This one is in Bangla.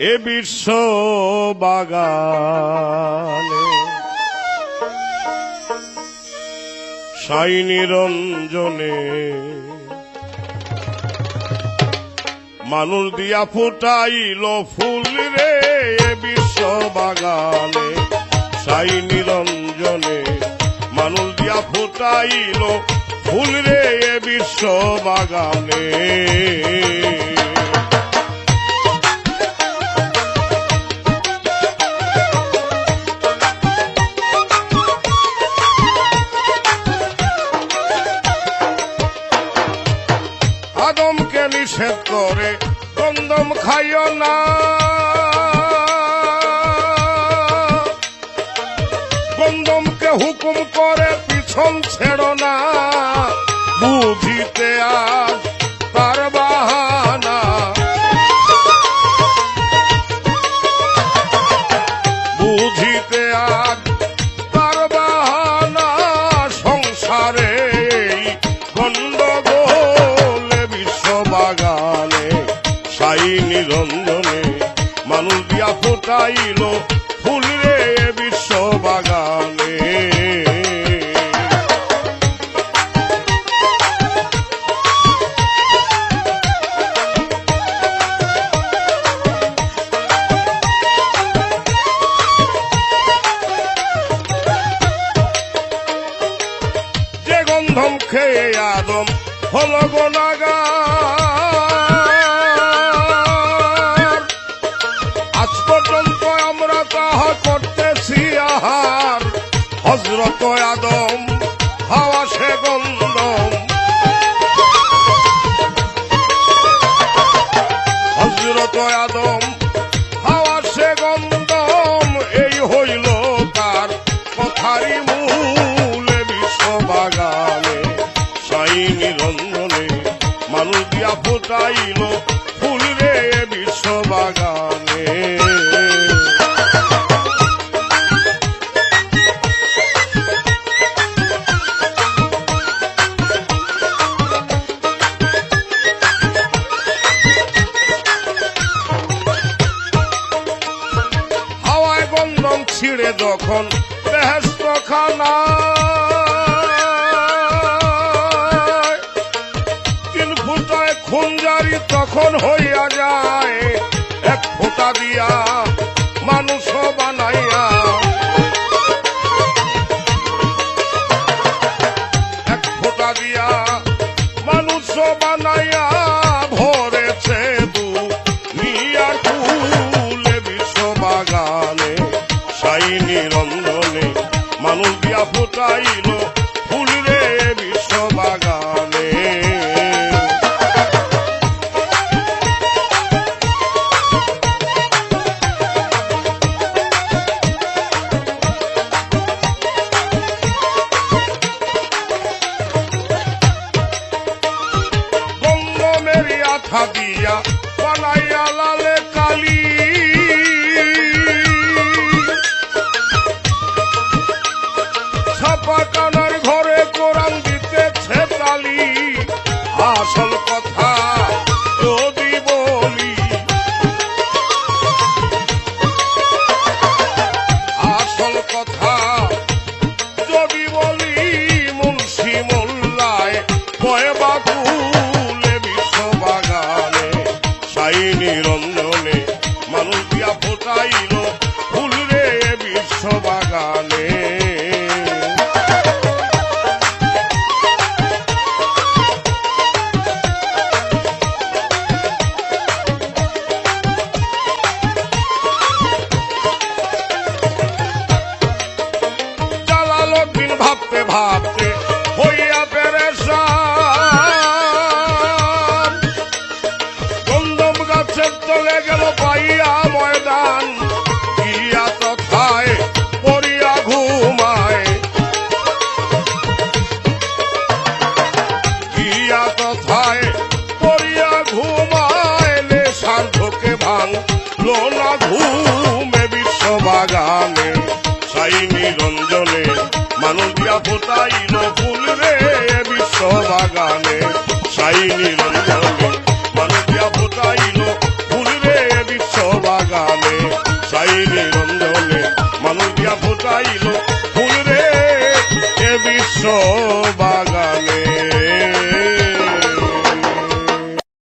এ বিশ্ব বাগানে সাই নিরঞ্জনে মানুষ দিয়া ফুটাইল ফুল রে এ বিশ্ব বাগানে সাই নিরঞ্জনে মানুষ দিয়া ফুটাইল ফুল রে এ বিশ্ব বাগানে আদমকে নিষেধ করে গন্ধম খাইও না গন্ধমকে হুকুম করে পিছন ছেড়ো না বুঝিতে আজ তার বাহানা বুঝিতে আজ তার বাহানা সংসারে গন্ডগোলে বিশ্ব বাগানে সাই নিরঞ্জনে মানুষ দিয়া ফুটাইল ফুল রে বিশ্ব বাগানে যে গন্ধম খেয়ে আদম হল গুনাহগার আজ পর্যন্ত আমরা তাহা করতেছি আহার হযরত আদম হাওয়া সে গন্ধম হযরত আদম হাওয়া সে গন্ধম এই হইল তার কথারই মূল বিশ্ব বাগানে সাই নিরঞ্জনে মানুষ দিয়া ফুটাইল ফুল রে বিশ্ব বাগানে হাওয়ায় গন্ধম ছিঁড়ে যখন বেহেশত খানা তিন ফুটায় খুঞ্জারি তখন হইয়া যায় এক ফোঁটা দিয়া মানুষ বানাইয়া এক ফোঁটা দিয়া মানুষ বানাইয়া ভরেছে দুনিয়ার ফুলে বিশ্ব বাগানে সাই নিরঞ্জনে মানুষ দিয়া ফুটাইল ফুল রে বিশ্ব বাগানে গন্ধমেরি আঠা দিয়া বানাইয়া লালে কালি ছাপা কানার ঘরে কোরআন দিতেছে তালি আসল কথা যদি বলি আসল কথা যদি বলি মুন্সি মোল্লায় কয় বাকুলে বিশ্ব বাগানে সাই নিরঞ্জনে মানুষ দিয়া ফোটাইল ফুল রে বিশ্ব বাগানে জালালউদ্দিন ভাবতে ভাবতে হইয়া পেরেশান গন্ধম গাছের তলে গেল পাইয়া ময়দান গিয়া তথায় পড়িয়া ঘুমায় গিয়া তথায় পড়িয়া ঘুমায় লে সার্ধকে ভাঙ লোনা ঘুমে বিশ্ব বাগানে সাই নিরঞ্জনে মানুষ দিয়া ফুটাইল ফুল রে বিশ্ব বাগানে সাই নিরঞ্জনে মানুষ দিয়া ফুটাইল ফুল রে বিশ্ব